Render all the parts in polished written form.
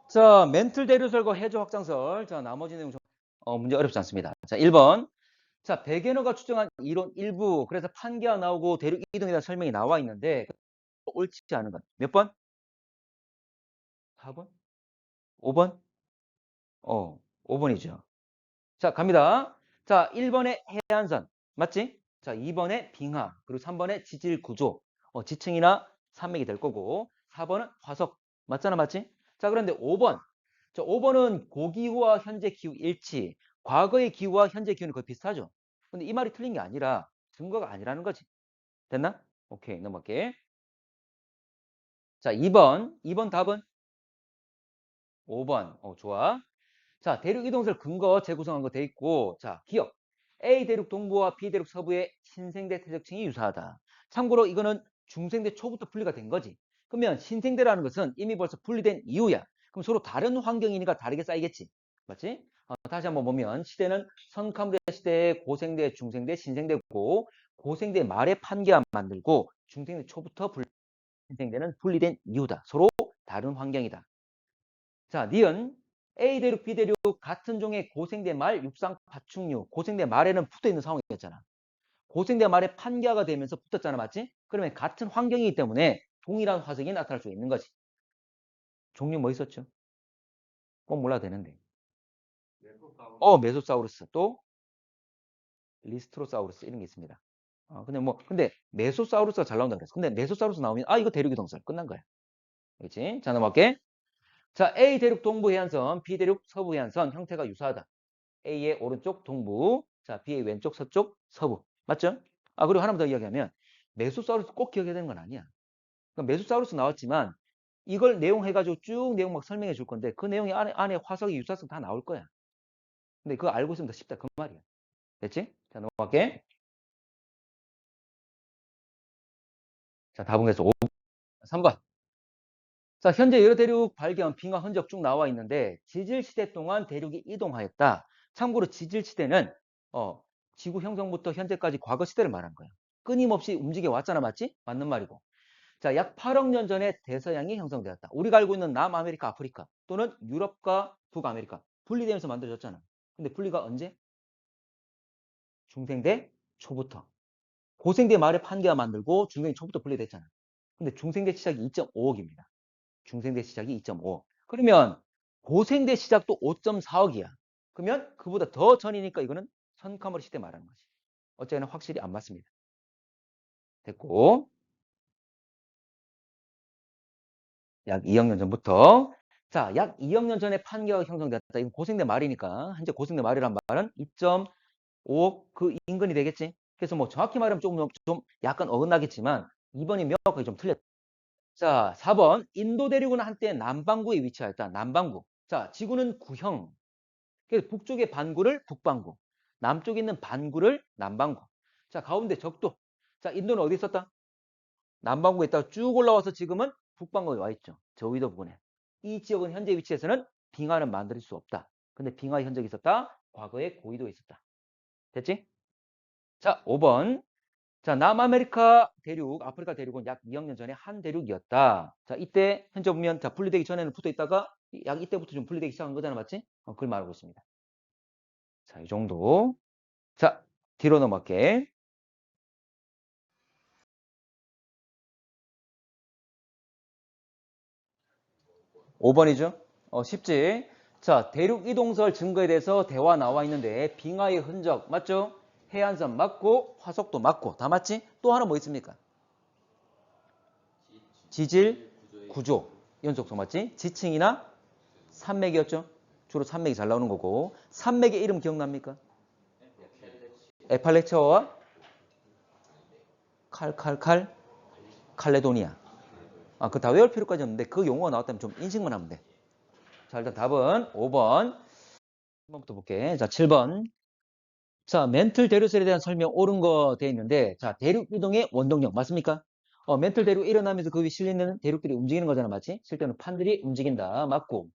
자, 멘틀 대류설과 해저 확장설. 자, 나머지 내용 문제 어렵지 않습니다. 자, 1번. 자, 베게너가 추정한 이론 일부. 그래서 판기가 나오고 대륙 이동에 대한 설명이 나와 있는데 옳지 않은 건 몇 번? 4번? 5번? 5번이죠. 자, 갑니다. 자, 1번에 해안선. 맞지? 자, 2번에 빙하. 그리고 3번에 지질 구조. 지층이나 산맥이 될 거고. 4번은 화석. 맞잖아, 맞지? 자, 그런데 5번. 자, 5번은 고기후와 현재 기후 일치. 과거의 기후와 현재 기후는 거의 비슷하죠. 근데 이 말이 틀린 게 아니라 증거가 아니라는 거지. 됐나? 오케이, 넘어갈게. 자, 2번 답은 5번. 좋아. 자, 대륙 이동설 근거 재구성한 거 돼 있고, 자, 기억. A 대륙 동부와 B 대륙 서부의 신생대 퇴적층이 유사하다. 참고로 이거는 중생대 초부터 분리가 된 거지. 그러면 신생대라는 것은 이미 벌써 분리된 이유야. 그럼 서로 다른 환경이니까 다르게 쌓이겠지. 맞지? 다시 한번 보면 시대는 선카무대 시대의 고생대, 중생대, 신생대고 고생대 말에 판계와 만들고 중생대 초부터 신생대는 분리된 이유다. 서로 다른 환경이다. 자, 니은 A 대륙, B 대륙 같은 종의 고생대 말, 육상 파충류. 고생대 말에는 붙어있는 상황이었잖아. 고생대 말에 판기화가 되면서 붙었잖아, 맞지? 그러면 같은 환경이기 때문에 동일한 화석이 나타날 수 있는 거지. 종류 뭐 있었죠? 꼭 몰라도 되는데. 메소사우루스. 또 리스트로사우루스 이런 게 있습니다. 근데 메소사우루스가 잘 나온다 그랬어. 근데 메소사우루스 나오면 이거 대륙이동설 끝난 거야. 그렇지? 자, 넘어갈게. 자, A 대륙 동부 해안선, B 대륙 서부 해안선 형태가 유사하다. A의 오른쪽 동부, 자, B의 왼쪽 서쪽 서부. 맞죠? 그리고 하나만 더 이야기하면 메소사우루스 꼭 기억해야 되는 건 아니야. 그러니까 메소사우루스 나왔지만 이걸 내용 해가지고 쭉 내용 막 설명해 줄 건데 그 내용이 안에 화석의 유사성 다 나올 거야. 근데 그거 알고 있으면 더 쉽다 그 말이야. 됐지? 자, 넘어갈게. 자, 답은 그래서 3번. 자, 현재 여러 대륙 발견, 빙하 흔적 쭉 나와 있는데 지질시대 동안 대륙이 이동하였다. 참고로 지질시대는 지구 형성부터 현재까지 과거 시대를 말한 거야. 끊임없이 움직여 왔잖아, 맞지? 맞는 말이고. 자, 약 8억 년 전에 대서양이 형성되었다. 우리가 알고 있는 남아메리카, 아프리카 또는 유럽과 북아메리카 분리되면서 만들어졌잖아. 근데 분리가 언제? 중생대 초부터. 고생대 말에 판계가 만들고 중생대 초부터 분리됐잖아. 근데 중생대 시작이 2.5억입니다. 중생대 시작이 2.5억. 그러면 고생대 시작도 5.4억이야. 그러면 그보다 더 전이니까 이거는 선카머리 시대 말하는 거지. 어쨌거나 확실히 안 맞습니다. 됐고. 약 2억 년 전부터. 자, 약 2억 년 전에 판교가 형성됐다. 이건 고생대 말이니까 현재 고생대 말이란 말은 2.5억 그 인근이 되겠지. 그래서 뭐 정확히 말하면 좀 약간 어긋나겠지만 2번이 명확하게 좀 틀렸다. 자, 4번 인도 대륙은 한때 남반구에 위치하였다. 남반구. 자, 지구는 구형. 그래서 북쪽의 반구를 북반구, 남쪽에 있는 반구를 남반구. 자, 가운데 적도. 자, 인도는 어디 있었다? 남반구에 있다가 쭉 올라와서 지금은 북반구에 와 있죠. 저위도 부근에. 이 지역은 현재 위치에서는 빙하는 만들 수 없다. 근데 빙하의 흔적이 있었다. 과거에 고위도에 있었다. 됐지? 자, 5번. 자, 남아메리카 대륙, 아프리카 대륙은 약 2억 년 전에 한 대륙이었다. 자, 이때 현재 보면 자, 분리되기 전에는 붙어 있다가 약 이때부터 좀 분리되기 시작한 거잖아, 맞지? 그걸 말하고 있습니다. 자, 이 정도. 자, 뒤로 넘어갈게. 5번이죠? 쉽지? 자, 대륙 이동설 증거에 대해서 대화 나와 있는데 빙하의 흔적 맞죠? 해안선 맞고 화석도 맞고 다 맞지? 또 하나 뭐 있습니까? 지질, 구조, 연속성 맞지? 지층이나 산맥이었죠? 주로 산맥이 잘 나오는 거고 산맥의 이름 기억납니까? 에팔레치아와 칼레도니아. 그거 다 외울 필요까지 없는데 그 용어가 나왔다면 좀 인식만 하면 돼. 자, 일단 답은 5번. 1번부터 볼게. 자, 7번. 자, 멘틀 대류설에 대한 설명 옳은 거 돼 있는데, 자, 대륙 이동의 원동력 맞습니까? 멘틀 대륙 일어나면서 그 위에 실리는 대륙들이 움직이는 거잖아, 맞지? 실제는 판들이 움직인다, 맞고.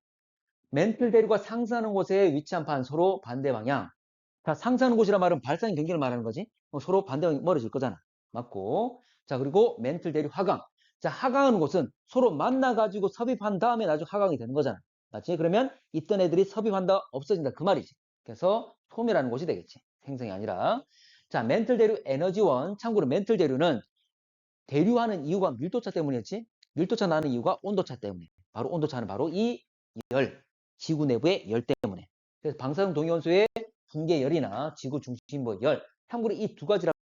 멘틀 대륙과 상승하는 곳에 위치한 판 서로 반대 방향. 자, 상승하는 곳이란 말은 발상 경계를 말하는 거지. 서로 반대 방향이 멀어질 거잖아, 맞고. 자, 그리고 멘틀 대륙 하강. 자, 하강하는 곳은 서로 만나가지고 섭입한 다음에 나중에 하강이 되는 거잖아. 맞지? 그러면 있던 애들이 섭입한다, 없어진다 그 말이지. 그래서 소멸하는 곳이 되겠지. 생성이 아니라. 자, 멘틀 대류 에너지원. 참고로 멘틀 대류는 대류하는 이유가 밀도차 때문이었지. 밀도차 나는 이유가 온도차 때문에. 바로 온도차는 바로 이 열, 지구 내부의 열 때문에. 그래서 방사능 동위원소의 붕괴 열이나 지구 중심부 열. 참고로 이 두 가지라고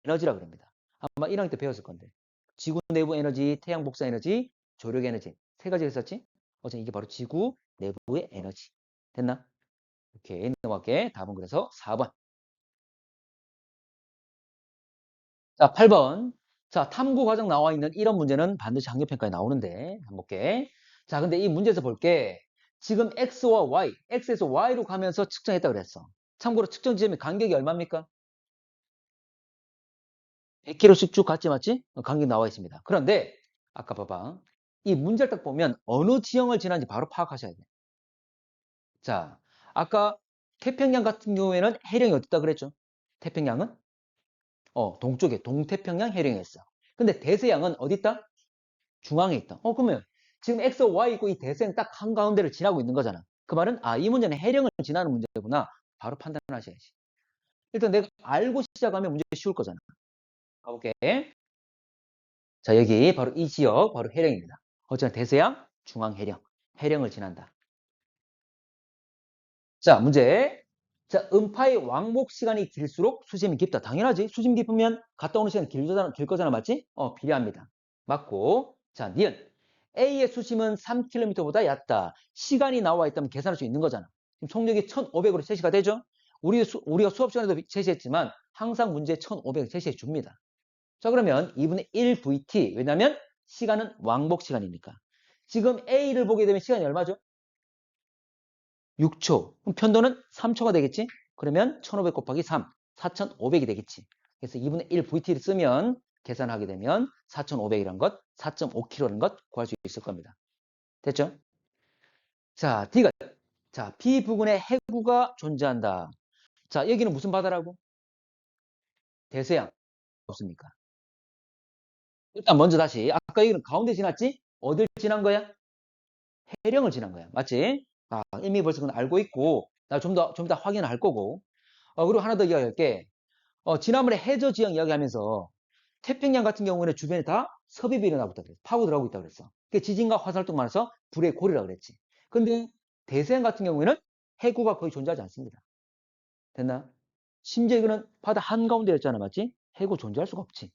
에너지라고 합니다. 아마 1학년 때 배웠을 건데. 지구 내부 에너지, 태양 복사 에너지, 조력 에너지. 세 가지가 있었지? 어제 이게 바로 지구 내부의 에너지. 됐나? 오케이, 넘어갈게. 답은 그래서 4번. 자, 8번. 자, 탐구 과정 나와 있는 이런 문제는 반드시 학력평가에 나오는데, 한번 볼게. 자, 근데 이 문제에서 볼게. 지금 X와 Y, X에서 Y로 가면서 측정했다 그랬어. 참고로 측정 지점의 간격이 얼마입니까? 100km씩 쭉 갔지, 맞지? 간격 나와 있습니다. 그런데, 아까 봐봐. 이 문제를 딱 보면 어느 지형을 지나는지 바로 파악하셔야 돼. 자, 아까 태평양 같은 경우에는 해령이 어디다 그랬죠? 태평양은? 동쪽에 동태평양 해령에 있어. 근데 대서양은 어디 있다? 중앙에 있다. 그러면 지금 X, Y 있고 이 대서양 딱 한가운데를 지나고 있는 거잖아. 그 말은 이 문제는 해령을 지나는 문제구나. 바로 판단하셔야지. 일단 내가 알고 시작하면 문제 쉬울 거잖아. 가볼게. 자, 여기 바로 이 지역 바로 해령입니다. 어쨌든 대서양, 중앙 해령. 해령을 지난다. 자, 문제. 자, 음파의 왕복 시간이 길수록 수심이 깊다. 당연하지. 수심 깊으면 갔다 오는 시간이 길 거잖아. 맞지? 필요합니다. 맞고. 자, 니은. A의 수심은 3km보다 얕다. 시간이 나와 있다면 계산할 수 있는 거잖아. 지금 속력이 1500으로 제시가 되죠? 우리가 수업 시간에도 제시했지만 항상 문제에 1500 제시해 줍니다. 자, 그러면 2분의 1VT. 왜냐면 시간은 왕복 시간이니까. 지금 A를 보게 되면 시간이 얼마죠? 6초. 그럼 편도는 3초가 되겠지? 그러면 1500 곱하기 3, 4500이 되겠지. 그래서 2분의 1 VT를 쓰면 계산하게 되면 4500이라는 것, 4.5kg라는 것 구할 수 있을 겁니다. 됐죠? 자, D가 자, B 부근에 해구가 존재한다. 자, 여기는 무슨 바다라고? 대서양 없습니까? 일단 먼저 다시 아까 여기는 가운데 지났지? 어딜 지난 거야? 해령을 지난 거야. 맞지? 이미 벌써 그건 알고 있고 나 좀 더 확인을 할 거고. 그리고 하나 더 이야기할게. 지난번에 해저 지형 이야기하면서 태평양 같은 경우는 주변에 다 섭입이 일어나고 있다 그랬어. 파고 들어가고 있다 그랬어. 그게 지진과 화산 활동 많아서 불의 고리라 그랬지. 근데 대서양 같은 경우에는 해구가 거의 존재하지 않습니다. 됐나? 심지어 이거는 바다 한가운데였잖아, 맞지? 해구 존재할 수가 없지.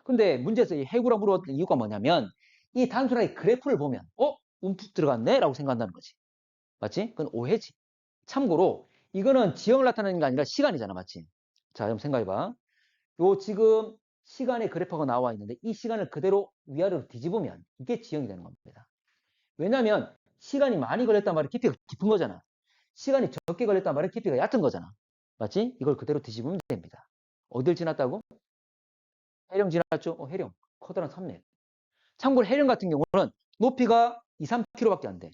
근데 문제에서 이 해구라 물어봤던 이유가 뭐냐면 이 단순하게 그래프를 보면 움푹 들어갔네? 라고 생각한다는 거지. 맞지? 그건 오해지. 참고로 이거는 지형을 나타내는 게 아니라 시간이잖아, 맞지? 자, 그럼 생각해봐. 요 지금 시간의 그래프가 나와 있는데 이 시간을 그대로 위아래로 뒤집으면 이게 지형이 되는 겁니다. 왜냐하면 시간이 많이 걸렸단 말은 깊이가 깊은 거잖아. 시간이 적게 걸렸단 말은 깊이가 얕은 거잖아. 맞지? 이걸 그대로 뒤집으면 됩니다. 어딜 지났다고? 해령 지났죠? 해령. 커다란 산맥. 참고로 해령 같은 경우는 높이가 2, 3km밖에 안 돼.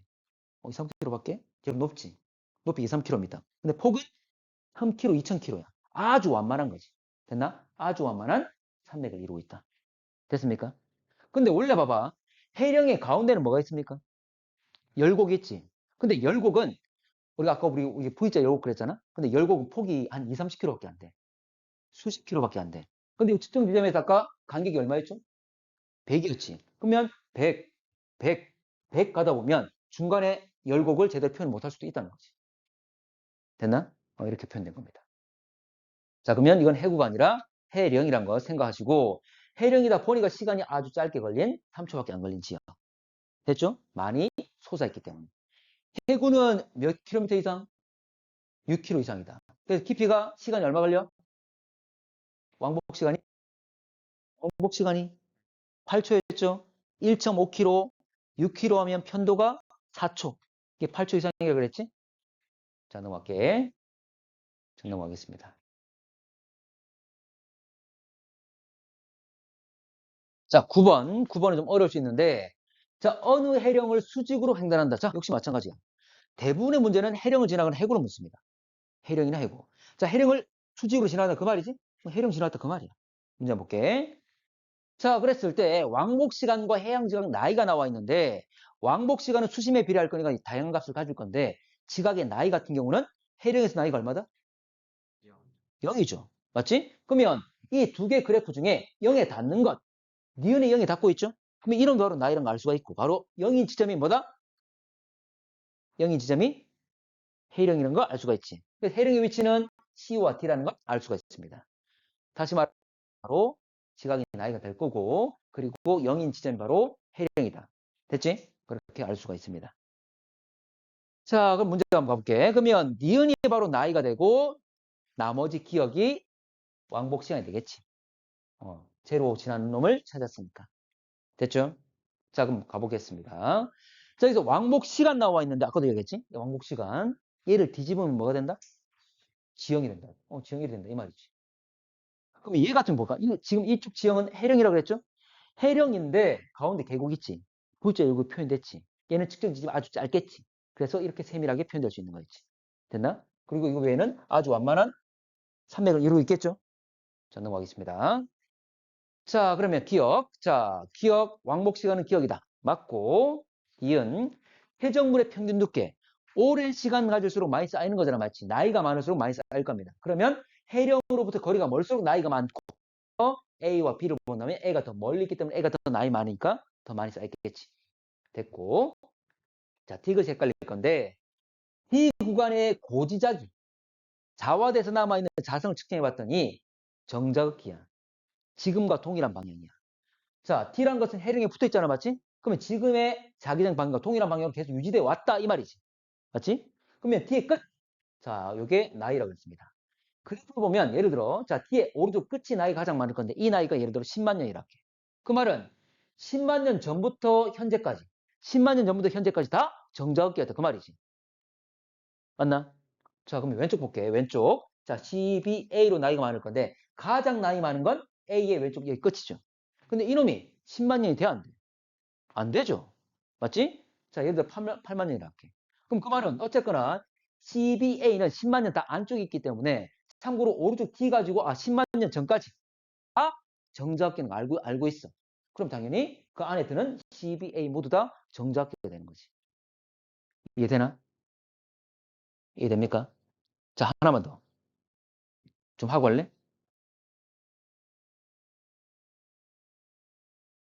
2, 3km밖에? 되게 높지. 높이 2, 3km입니다. 근데 폭은 3km, 2,000km야. 아주 완만한 거지. 됐나? 아주 완만한 산맥을 이루고 있다. 됐습니까? 근데 원래 봐봐. 해령의 가운데는 뭐가 있습니까? 열곡이 있지. 근데 열곡은 우리가 아까 우리 V자 열곡 그랬잖아. 근데 열곡은 폭이 한 2, 30km밖에 안 돼. 수십 킬로밖에 안 돼. 근데 이 측정 지점에서 아까 간격이 얼마였죠? 100이었지. 그러면 100, 100, 100 가다 보면 중간에 열곡을 제대로 표현 못할 수도 있다는 거지. 됐나? 이렇게 표현된 겁니다. 자, 그러면 이건 해구가 아니라 해령이란 거 생각하시고 해령이다 보니까 시간이 아주 짧게 걸린 3초밖에 안 걸린 지역. 됐죠? 많이 솟아있기 때문에. 해구는 몇 킬로미터 이상? 6km 이상이다. 그래서 깊이가 시간이 얼마 걸려? 왕복 시간이? 왕복 시간이 8초였죠? 1.5km, 6km 하면 편도가 4초. 이게 8초 이상이라고 그랬지? 자, 넘어갈게. 자, 넘어가겠습니다. 자, 9번. 9번은 좀 어려울 수 있는데, 자, 어느 해령을 수직으로 횡단한다. 자, 역시 마찬가지야. 대부분의 문제는 해령을 지나가는 해구로 묻습니다. 해령이나 해구. 자, 해령을 수직으로 지나간다 그 말이지? 해령 지나갔다 그 말이야. 문제 볼게. 자, 그랬을 때 왕복 시간과 해양 지각 나이가 나와 있는데 왕복 시간은 수심에 비례할 거니까 다양한 값을 가질 건데 지각의 나이 같은 경우는 해령에서 나이가 얼마다? 0이죠. 맞지? 그러면 이 두 개 그래프 중에 0에 닿는 것, 니은이 0에 닿고 있죠? 그러면 이런 바로 나이라는 걸 알 수가 있고 바로 0인 지점이 뭐다? 0인 지점이 해령이라는 걸 알 수가 있지. 그래서 해령의 위치는 C와 D라는 걸 알 수가 있습니다. 다시 말해 바로 지각의 나이가 될 거고 그리고 0인 지점이 바로 해령이다. 됐지? 그렇게 알 수가 있습니다. 자, 그럼 문제 한번 가볼게. 그러면 니은이 바로 나이가 되고 나머지 기억이 왕복 시간이 되겠지. 제로 지나는 놈을 찾았으니까. 됐죠? 자, 그럼 가보겠습니다. 자, 여기서 왕복 시간 나와 있는데 아까도 얘기했지? 왕복 시간. 얘를 뒤집으면 뭐가 된다? 지형이 된다. 지형이 된다. 이 말이지. 그럼 얘 같은 거 볼까? 지금 이쪽 지형은 해령이라고 그랬죠? 해령인데 가운데 계곡 있지. V자 이거 표현됐지. 얘는 측정 지점 아주 짧겠지. 그래서 이렇게 세밀하게 표현될 수 있는 거 있지. 됐나? 그리고 이거 외에는 아주 완만한 산맥을 이루고 있겠죠? 자, 넘어가겠습니다. 자, 그러면 기억. 자, 기억, 왕복 시간은 기억이다. 맞고, 이은, 해적물의 평균 두께. 오랜 시간 가질수록 많이 쌓이는 거잖아, 맞지? 나이가 많을수록 많이 쌓일 겁니다. 그러면 해령으로부터 거리가 멀수록 나이가 많고, A와 B를 본다면 A가 더 멀리 있기 때문에 A가 더 나이 많으니까 더 많이 쌓였겠지. 됐고, 자, D가 헷갈릴 건데, D 구간의 고지작이 자화돼서 남아있는 자성을 측정해 봤더니 정자극기야. 지금과 동일한 방향이야. 자, T란 것은 해령에 붙어 있잖아, 맞지? 그러면 지금의 자기장 방향과 동일한 방향으로 계속 유지돼 왔다 이 말이지. 맞지? 그러면 T의 끝. 자, 요게 나이라고 했습니다. 그래프를 보면 예를 들어 자, T의 오른쪽 끝이 나이가 가장 많을 건데 이 나이가 예를 들어 10만 년이라 할게. 그 말은 10만 년 전부터 현재까지 10만 년 전부터 현재까지 다 정자극기였다 그 말이지. 맞나? 자, 그러면 왼쪽 볼게. 왼쪽. 자, CBA로 나이가 많을 건데 가장 나이 많은 건 A의 왼쪽 여기 끝이죠. 근데 이놈이 10만 년이 돼야 안 돼. 안 되죠. 맞지? 자, 예를 들어 8만 년이라 할게. 그럼 그 말은 어쨌거나 CBA는 10만 년 다 안쪽에 있기 때문에 참고로 오른쪽 D 가지고 10만 년 전까지 다 정자학계는 알고 있어. 그럼 당연히 그 안에 드는 CBA 모두 다 정자학계가 되는 거지. 이해되나? 이해됩니까? 자, 하나만 더. 좀 하고 할래?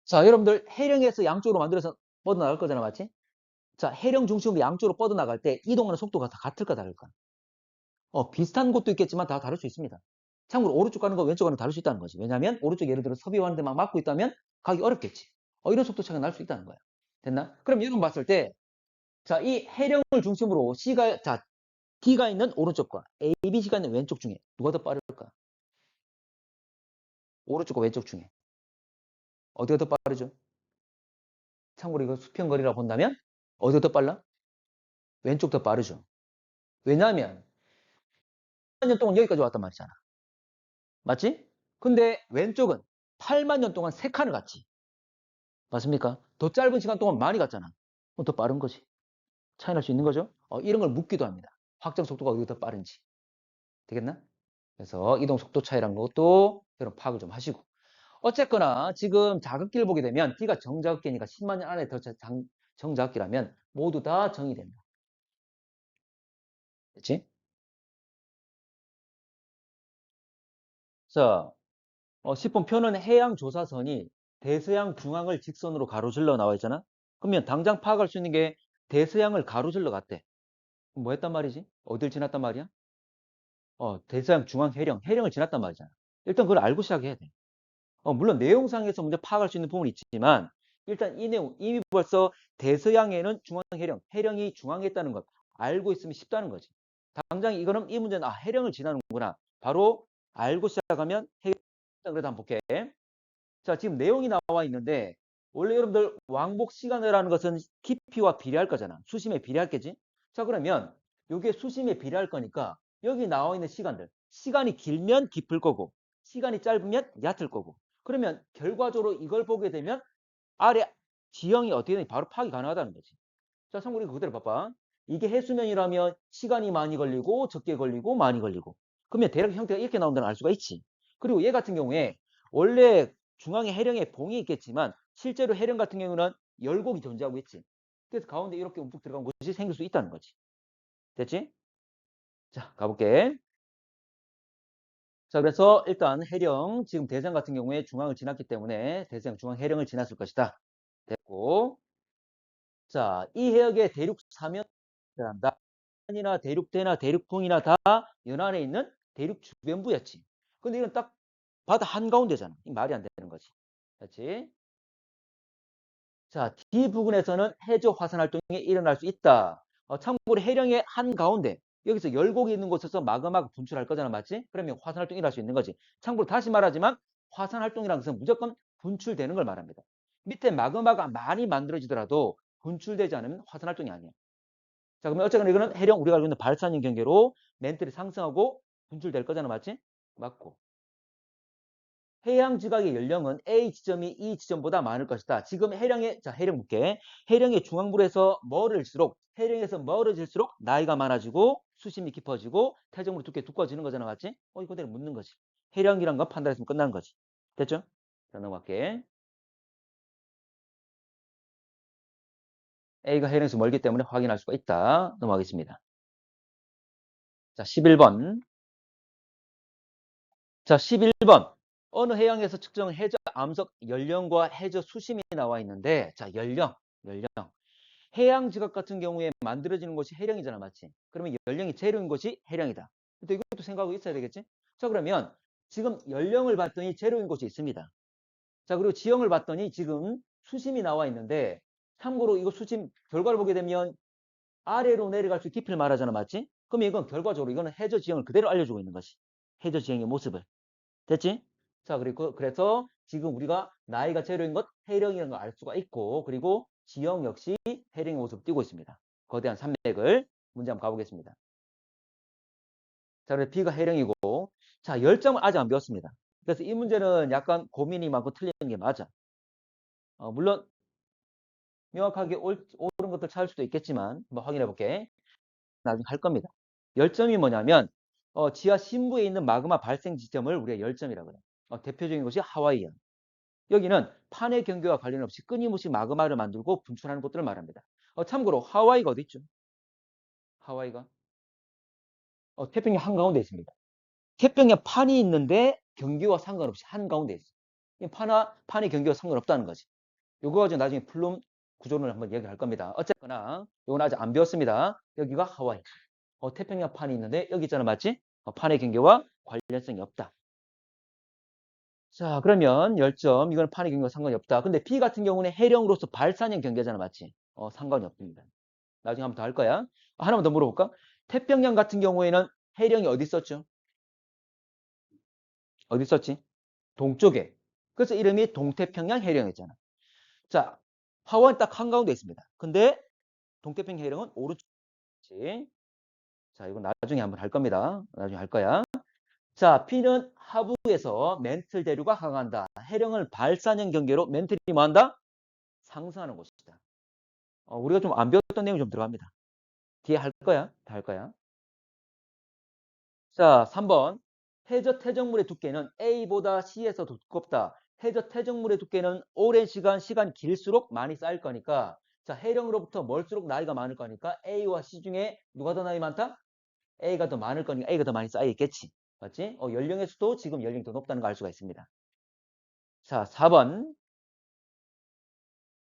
자, 여러분들 해령에서 양쪽으로 만들어서 뻗어나갈 거잖아, 맞지? 자, 해령 중심으로 양쪽으로 뻗어나갈 때 이동하는 속도가 다 같을까 다를까? 비슷한 곳도 있겠지만 다 다를 수 있습니다. 참고로 오른쪽 가는 거 왼쪽 가는 거 다를 수 있다는 거지. 왜냐하면 오른쪽 예를 들어 섭외하는데 막 막고 있다면 가기 어렵겠지. 이런 속도 차이가 날 수 있다는 거야. 됐나? 그럼 이런 거 봤을 때 자, 이 해령을 중심으로 자, D가 있는 오른쪽과 A, B, C가 있는 왼쪽 중에 누가 더 빠를까? 오른쪽과 왼쪽 중에 어디가 더 빠르죠? 참고로 이거 수평거리라 본다면 어디가 더 빨라? 왼쪽 더 빠르죠. 왜냐하면 8만 년 동안 여기까지 왔단 말이잖아. 맞지? 근데 왼쪽은 8만 년 동안 3칸을 갔지. 맞습니까? 더 짧은 시간 동안 많이 갔잖아. 더 빠른 거지. 차이 날 수 있는 거죠. 이런 걸 묻기도 합니다. 확정 속도가 어디가 더 빠른지. 되겠나? 그래서 이동 속도 차이라는 것도 여러분 파악을 좀 하시고. 어쨌거나 지금 자극기를 보게 되면 D가 정자극기니까 10만 년 안에 더 정자극기라면 모두 다 정이 된다. 그렇지? 자, 10번 표는 해양 조사선이 대서양 중앙을 직선으로 가로질러 나와 있잖아. 그러면 당장 파악할 수 있는 게 대서양을 가로질러 갔대. 뭐 했단 말이지? 어딜 지났단 말이야? 대서양 중앙 해령을 지났단 말이잖아. 일단 그걸 알고 시작해야 돼. 물론 내용상에서 먼저 파악할 수 있는 부분이 있지만 일단 이 내용 이미 벌써 대서양에는 중앙 해령이 중앙에 있다는 것 알고 있으면 쉽다는 거지. 당장 이거는 이 문제는 해령을 지나는구나. 바로 알고 시작하면 해결. 그래도 한번 볼게. 자, 지금 내용이 나와 있는데 원래 여러분들 왕복 시간이라는 것은 깊이와 비례할 거잖아. 수심에 비례할겠지? 자, 그러면 이게 수심에 비례할 거니까 여기 나와 있는 시간들. 시간이 길면 깊을 거고 시간이 짧으면 얕을 거고. 그러면 결과적으로 이걸 보게 되면 아래 지형이 어떻게 되는지 바로 파악이 가능하다는 거지. 자, 참고로 이거 그대로 봐봐. 이게 해수면이라면 시간이 많이 걸리고 적게 걸리고 많이 걸리고. 그러면 대략 형태가 이렇게 나온다는 알 수가 있지. 그리고 얘 같은 경우에 원래 중앙에 해령에 봉이 있겠지만 실제로 해령 같은 경우는 열곡이 존재하고 있지. 그래서 가운데 이렇게 움푹 들어간 곳이 생길 수 있다는 거지. 됐지? 자, 가볼게. 자, 그래서 일단 해령, 지금 대장 같은 경우에 중앙을 지났기 때문에 대장 중앙 해령을 지났을 것이다. 됐고. 자, 이 해역의 대륙 사면이란다. 이나 대륙대나 대륙풍이나 다 연안에 있는 대륙 주변부였지. 근데 이건 딱 바다 한가운데잖아. 이 말이 안 되는 거지. 그렇지? 자, D 부근에서는 해저 화산 활동이 일어날 수 있다. 참고로 해령의 한가운데 여기서 열곡이 있는 곳에서 마그마가 분출할 거잖아. 맞지? 그러면 화산 활동이 일어날 수 있는 거지. 참고로 다시 말하지만 화산 활동이라는 것은 무조건 분출되는 걸 말합니다. 밑에 마그마가 많이 만들어지더라도 분출되지 않으면 화산 활동이 아니야. 자, 그러면 어쨌거나 이거는 해령 우리가 알고 있는 발산형 경계로 멘틀이 상승하고 분출될 거잖아. 맞지? 맞고. 해양 지각의 연령은 A 지점이 E 지점보다 많을 것이다. 지금 해령의, 자, 해령 볼게. 해령의 중앙부에서 멀을수록, 해령에서 멀어질수록 나이가 많아지고 수심이 깊어지고 태적물이 두꺼워지는 거잖아. 맞지? 이거 내가 묻는 거지. 해령이란 거 판단했으면 끝나는 거지. 됐죠? 자, 넘어갈게. A가 해령에서 멀기 때문에 확인할 수가 있다. 넘어가겠습니다. 자, 11번. 자, 11번. 어느 해양에서 측정한 해저 암석 연령과 해저 수심이 나와 있는데, 자, 연령. 해양 지각 같은 경우에 만들어지는 곳이 해령이잖아, 맞지? 그러면 연령이 재료인 곳이 해령이다. 또 이것도 생각하고 있어야 되겠지? 자, 그러면 지금 연령을 봤더니 재료인 곳이 있습니다. 자, 그리고 지형을 봤더니 지금 수심이 나와 있는데, 참고로 이거 수심 결과를 보게 되면 아래로 내려갈 수 깊이를 말하잖아, 맞지? 그럼 이건 결과적으로 이거는 해저 지형을 그대로 알려주고 있는 것이. 해저 지형의 모습을. 됐지? 자, 그리고 그래서 지금 우리가 나이가 재료인 것 해령이라는 걸 알 수가 있고, 그리고 지형 역시 해령의 모습을 띄고 있습니다. 거대한 산맥을 문제 한번 가보겠습니다. 자, 그래서 B가 해령이고, 자, 열점을 아직 안 배웠습니다. 그래서 이 문제는 약간 고민이 많고 틀린 게 맞아. 물론 명확하게 옳은 것들 찾을 수도 있겠지만 한번 확인해 볼게. 나중에 할 겁니다. 열점이 뭐냐면 지하 심부에 있는 마그마 발생 지점을 우리가 열점이라고 그래요. 대표적인 것이 하와이안. 여기는 판의 경계와 관련 없이 끊임없이 마그마를 만들고 분출하는 곳들을 말합니다. 참고로 하와이가 어디 있죠? 하와이가 태평양 한가운데 있습니다. 태평양 판이 있는데 경계와 상관없이 한가운데 있어요. 판의 경계와 상관없다는 거지. 요거 가지고 나중에 플룸 구조를 한번 얘기할 겁니다. 어쨌거나 요건 아직 안 배웠습니다. 여기가 하와이. 태평양 판이 있는데 여기 있잖아, 맞지? 판의 경계와 관련성이 없다. 자, 그러면 열점 이건 판의 경계와 상관이 없다. 근데 B 같은 경우는 해령으로서 발산형 경계잖아, 맞지? 상관이 없습니다. 나중에 한번 더 할 거야. 하나만 더 물어볼까? 태평양 같은 경우에는 해령이 어디 있었죠? 어디 있었지? 동쪽에. 그래서 이름이 동태평양 해령이었잖아. 자, 하와이 딱 한가운데 있습니다. 근데 동태평양 해령은 오른쪽이지. 자, 이건 나중에 한번 할 겁니다. 나중에 할 거야. 자, P는 하부에서 멘틀 대류가 강한다. 해령을 발산형 경계로 멘틀이 뭐한다? 상승하는 곳이다. 우리가 좀 안 배웠던 내용이 좀 들어갑니다. 뒤에 할 거야. 다 할 거야. 자, 3번. 해저 퇴적물의 두께는 A보다 C에서 두껍다. 해저 퇴적물의 두께는 오랜 시간 길수록 많이 쌓일 거니까 자, 해령으로부터 멀수록 나이가 많을 거니까 A와 C 중에 누가 더 나이 많다? A가 더 많을 거니까 A가 더 많이 쌓여 있겠지. 맞지? 연령에서도 지금 연령이 더 높다는 걸 알 수가 있습니다. 자, 4번.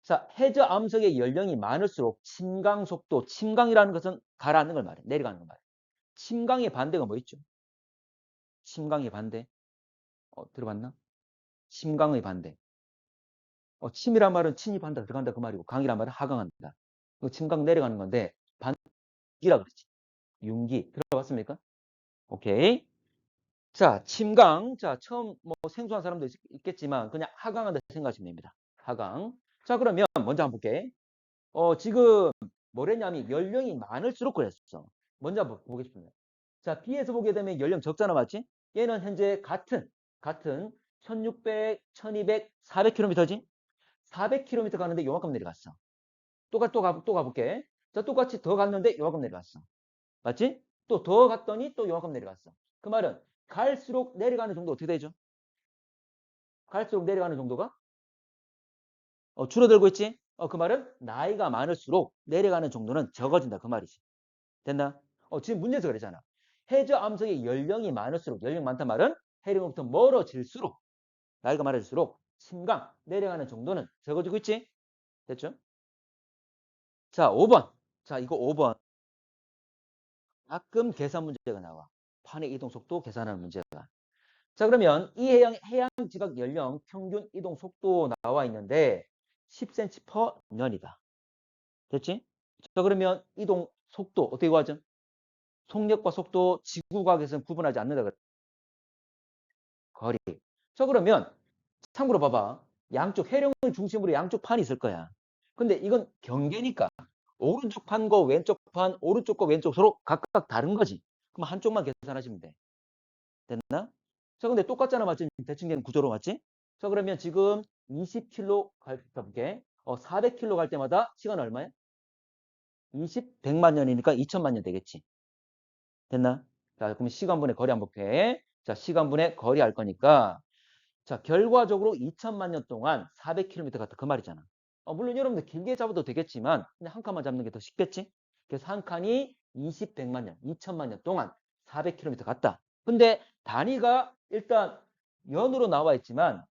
자, 해저 암석의 연령이 많을수록 침강 속도, 침강이라는 것은 가라앉는 걸 말해. 내려가는 걸 말해. 침강의 반대가 뭐 있죠? 침강의 반대. 들어봤나? 침강의 반대. 침이란 말은 침입한다, 들어간다 그 말이고 강이란 말은 하강한다. 침강 내려가는 건데 반기라 그러지. 윤기. 들어봤습니까? 오케이. 자, 침강. 자, 처음 뭐 생소한 사람도 있겠지만 그냥 하강한다 생각하시면 됩니다. 하강. 자, 그러면 먼저 한번 볼게. 지금 뭐랬냐면 연령이 많을수록 그랬어. 먼저 한번 보겠습니다. 자, B에서 보게 되면 연령 적잖아, 맞지? 얘는 현재 같은 1600, 1200, 400km지? 400km 가는데 요만큼 내려갔어. 또 가볼게. 자, 똑같이 더 갔는데 요만큼 내려갔어. 맞지? 또 더 갔더니 또 요만큼 내려갔어. 그 말은 갈수록 내려가는 정도 어떻게 되죠? 갈수록 내려가는 정도가 줄어들고 있지? 그 말은 나이가 많을수록 내려가는 정도는 적어진다. 그 말이지. 됐나? 지금 문제에서 그랬잖아. 해저 암석의 연령이 많을수록, 연령 많단 말은 해령으로부터 멀어질수록, 나이가 많아질수록 침강, 내려가는 정도는 적어지고 있지? 됐죠? 자, 5번. 자, 이거 5번. 가끔 계산 문제가 나와. 판의 이동 속도 계산하는 문제가. 자, 그러면 이 해양 지각 연령 평균 이동 속도 나와 있는데 10cm per 년이다. 됐지? 자, 그러면 이동 속도 어떻게 구하죠? 속력과 속도 지구과학에서는 구분하지 않는다. 거리. 자, 그러면 참고로 봐봐. 양쪽 해령을 중심으로 양쪽 판이 있을 거야. 근데 이건 경계니까 오른쪽 판과 왼쪽 판, 오른쪽과 왼쪽 서로 각각 다른 거지. 그럼 한쪽만 계산하시면 돼. 됐나? 자, 근데 똑같잖아, 맞지? 대칭 되는 구조로 맞지? 자, 그러면 지금 20km 갈게. 400km 갈 때마다 시간 얼마야? 100만 년이니까 2000만 년 되겠지. 됐나? 자, 그럼 시간분의 거리 한번 볼게. 자, 시간분의 거리 할 거니까. 자, 결과적으로 2000만 년 동안 400km 갔다. 그 말이잖아. 물론 여러분들 길게 잡아도 되겠지만, 그냥 한 칸만 잡는 게 더 쉽겠지? 그래서 한 칸이 100만 년, 2000만 년 동안 400km 갔다. 근데 단위가 일단 연으로 나와 있지만,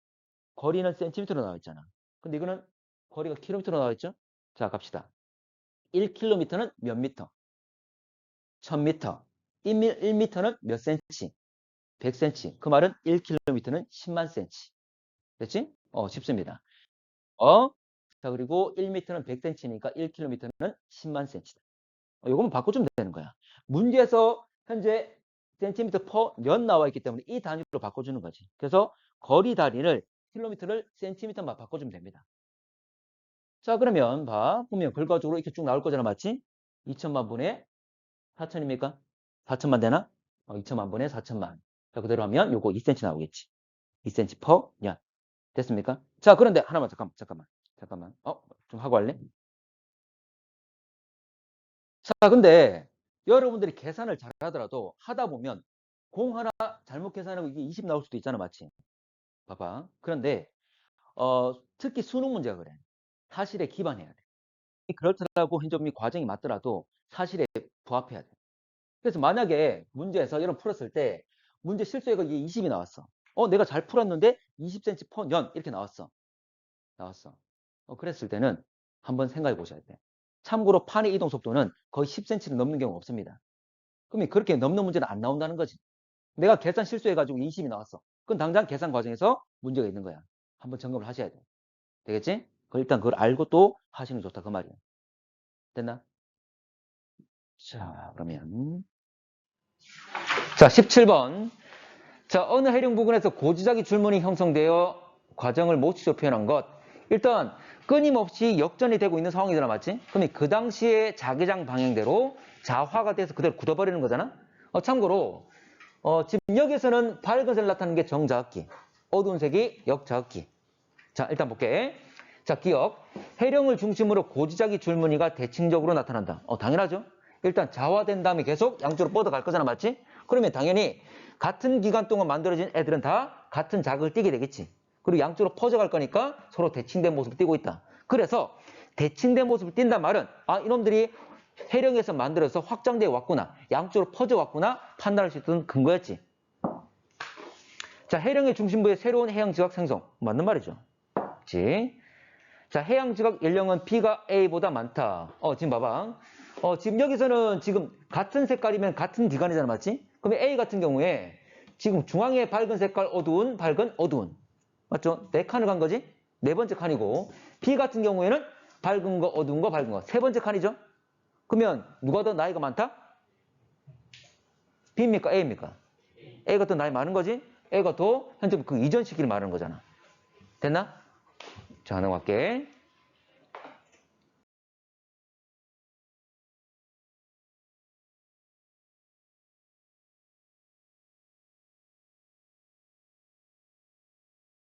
거리는 센티미터로 나와 있잖아. 근데 이거는 거리가 킬로미터로 나와 있죠? 자, 갑시다. 1km는 몇 미터? 1000m. 1m는 몇 센치? 100cm. 그 말은 1km는 10만 cm. 됐지? 쉽습니다. 자, 그리고 1m는 100cm니까 1km는 10만 cm다. 요거만 바꿔주면 되는 거야. 문제에서 현재 센티미터 퍼 년 나와 있기 때문에 이 단위로 바꿔주는 거지. 그래서 거리 단위를 킬로미터를 센티미터만 바꿔주면 됩니다. 자, 그러면 보면 결과적으로 이렇게 쭉 나올 거잖아, 맞지? 2천만 분의 4천입니까? 4천만 되나? 2천만 분의 4천만. 자, 그대로 하면 요거 2cm 나오겠지. 2cm 퍼 년. 됐습니까? 자, 그런데 하나만 잠깐만. 좀 하고 할래? 자, 근데 여러분들이 계산을 잘 하더라도 하다 보면 공 하나 잘못 계산하고 이게 20 나올 수도 있잖아, 맞지? 봐봐. 그런데 특히 수능 문제가 그래. 사실에 기반해야 돼. 그렇더라고 현점이 과정이 맞더라도 사실에 부합해야 돼. 그래서 만약에 문제에서 여러분 풀었을 때 문제 실수해가 이게 20이 나왔어. 내가 잘 풀었는데 20cm 퍼 년 이렇게 나왔어. 그랬을 때는 한번 생각해 보셔야 돼. 참고로 판의 이동 속도는 거의 10cm를 넘는 경우가 없습니다. 그러면 그렇게 넘는 문제는 안 나온다는 거지. 내가 계산 실수해가지고 20이 나왔어. 그건 당장 계산 과정에서 문제가 있는 거야. 한번 점검을 하셔야 돼. 되겠지? 일단 그걸 알고 또 하시는 게 좋다. 그 말이야. 됐나? 자, 그러면. 자, 17번. 자, 어느 해령 부근에서 고지자기 줄무늬 형성되어 과정을 모치로 표현한 것. 일단 끊임없이 역전이 되고 있는 상황이잖아, 맞지? 그러면 그 당시에 자기장 방향대로 자화가 돼서 그대로 굳어버리는 거잖아? 참고로 지금 여기서는 밝은색을 나타내는 게 정자극기, 어두운 색이 역자극기. 자, 일단 볼게. 자, 기억. 해령을 중심으로 고지자기 줄무늬가 대칭적으로 나타난다. 당연하죠? 일단 자화된 다음에 계속 양쪽으로 뻗어갈 거잖아, 맞지? 그러면 당연히 같은 기간 동안 만들어진 애들은 다 같은 자극을 띠게 되겠지. 그리고 양쪽으로 퍼져갈 거니까 서로 대칭된 모습을 띠고 있다. 그래서 대칭된 모습을 띈단 말은 이놈들이 해령에서 만들어서 확장되어 왔구나. 양쪽으로 퍼져 왔구나. 판단할 수 있던 근거였지. 자, 해령의 중심부에 새로운 해양 지각 생성. 맞는 말이죠. 그치? 자, 해양 지각 연령은 B가 A보다 많다. 지금 봐봐. 지금 여기서는 지금 같은 색깔이면 같은 기간이잖아, 맞지? 그러면 A 같은 경우에 지금 중앙에 밝은 색깔 어두운, 밝은, 어두운. 맞죠? 네 칸을 간 거지? 네 번째 칸이고. B 같은 경우에는 밝은 거, 어두운 거, 밝은 거. 세 번째 칸이죠? 그러면 누가 더 나이가 많다? B입니까? A입니까? A가 더 나이 많은 거지? A가 더 현재 그 이전 시기를 말하는 거잖아. 됐나? 자, 넘어갈게.